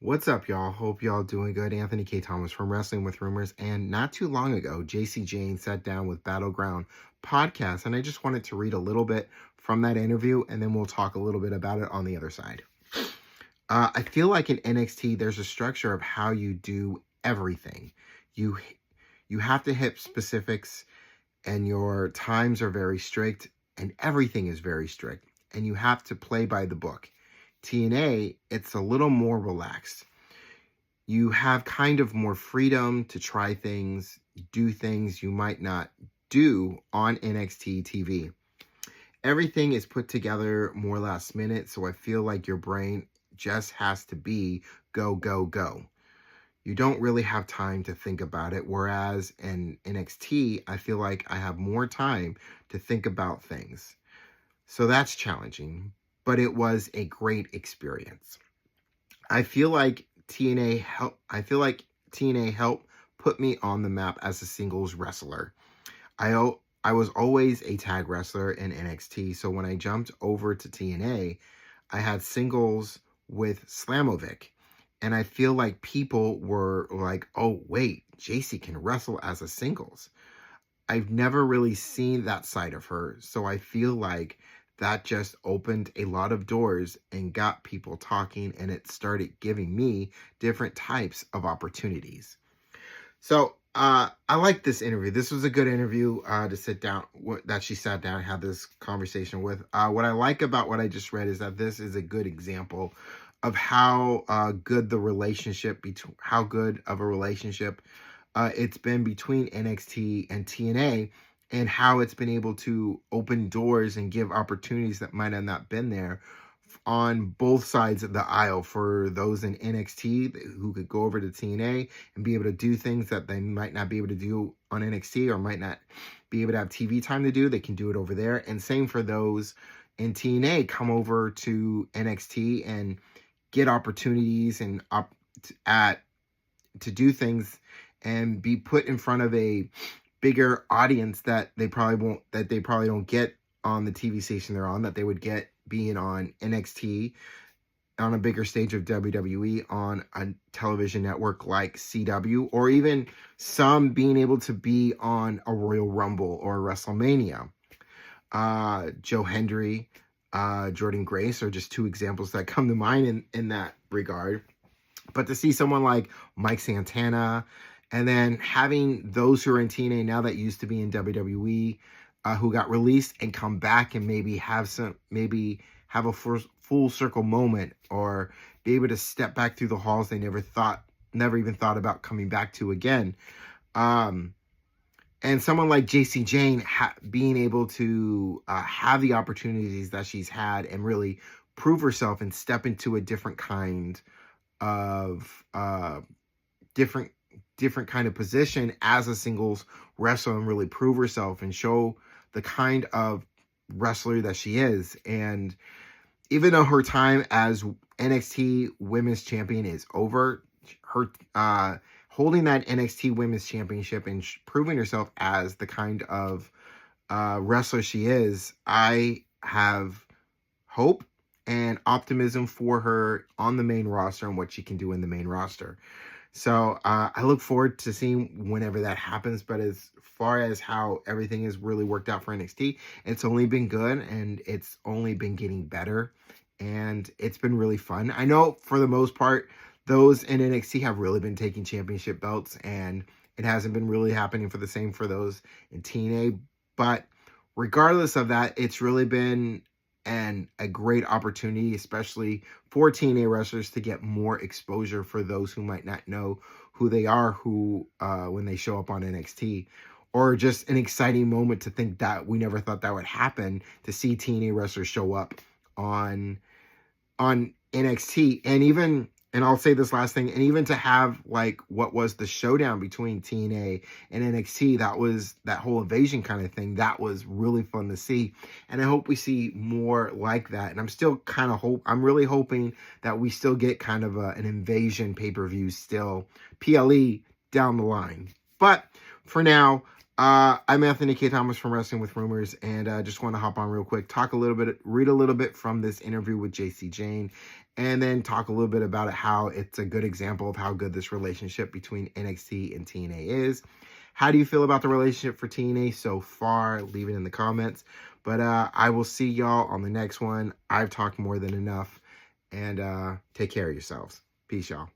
What's up, y'all? Hope y'all doing good. Anthony K. Thomas from Wrestling with Rumors. And not too long ago, Jacy Jayne sat down with Battleground Podcast, and I just wanted to read a little bit from that interview, and then we'll talk a little bit about it on the other side. I feel like in NXT, there's a structure of how you do everything. You have to hit specifics, and your times are very strict, and everything is very strict, and you have to play by the book. TNA, it's a little more relaxed. You have kind of more freedom to try things, do things you might not do on NXT TV. Everything is put together more last minute, so I feel like your brain just has to be go, go, go. You don't really have time to think about it, whereas in NXT, I feel like I have more time to think about things. So that's challenging, but it was a great experience. I feel like TNA helped put me on the map as a singles wrestler. I was always a tag wrestler in NXT, so when I jumped over to TNA, I had singles with Slamovic, and I feel like people were like, "Oh wait, Jacy can wrestle as a singles." I've never really seen that side of her, so I feel like that just opened a lot of doors and got people talking, and it started giving me different types of opportunities. So I like this interview. This was a good interview to sit down, that she sat down and had this conversation with. What I like about what I just read is that this is a good example of how good of a relationship it's been between NXT and TNA, and how it's been able to open doors and give opportunities that might have not been there on both sides of the aisle for those in NXT who could go over to TNA and be able to do things that they might not be able to do on NXT, or might not be able to have TV time to do. They can do it over there. And same for those in TNA, come over to NXT and get opportunities and to do things and be put in front of a bigger audience that they probably don't get on the TV station they're on, that they would get being on NXT, on a bigger stage of WWE, on a television network like CW, or even some being able to be on a Royal Rumble or WrestleMania. Joe Hendry, Jordan Grace are just two examples that come to mind in that regard. But to see someone like Mike Santana, and then having those who are in TNA now that used to be in WWE, who got released and come back and maybe have a full circle moment, or be able to step back through the halls they never even thought about coming back to again. And someone like Jacy Jayne being able to have the opportunities that she's had and really prove herself and step into a different kind of different kind of position as a singles wrestler, and really prove herself and show the kind of wrestler that she is. And even though her time as NXT Women's Champion is over, her holding that NXT Women's Championship and proving herself as the kind of wrestler she is, I have hope and optimism for her on the main roster and what she can do in the main roster. So I look forward to seeing whenever that happens. But as far as how everything has really worked out for NXT, it's only been good, and it's only been getting better, and it's been really fun. I know for the most part, those in NXT have really been taking championship belts, and it hasn't been really happening for those in TNA. But regardless of that, it's really been a great opportunity, especially for TNA wrestlers, to get more exposure for those who might not know who they are, when they show up on NXT, or just an exciting moment to think that we never thought that would happen, to see TNA wrestlers show up on NXT. And I'll say this last thing, and even to have like what was the showdown between TNA and NXT, that whole invasion kind of thing, that was really fun to see. And I hope we see more like that. And I'm really hoping that we still get kind of an invasion pay-per-view still, PLE down the line. But for now, I'm Anthony K. Thomas from Wrestling with Rumors, and I just want to hop on real quick, read a little bit from this interview with Jacy Jayne, and then talk a little bit about it, how it's a good example of how good this relationship between NXT and TNA is. How do you feel about the relationship for TNA so far? Leave it in the comments. But I will see y'all on the next one. I've talked more than enough. And take care of yourselves. Peace, y'all.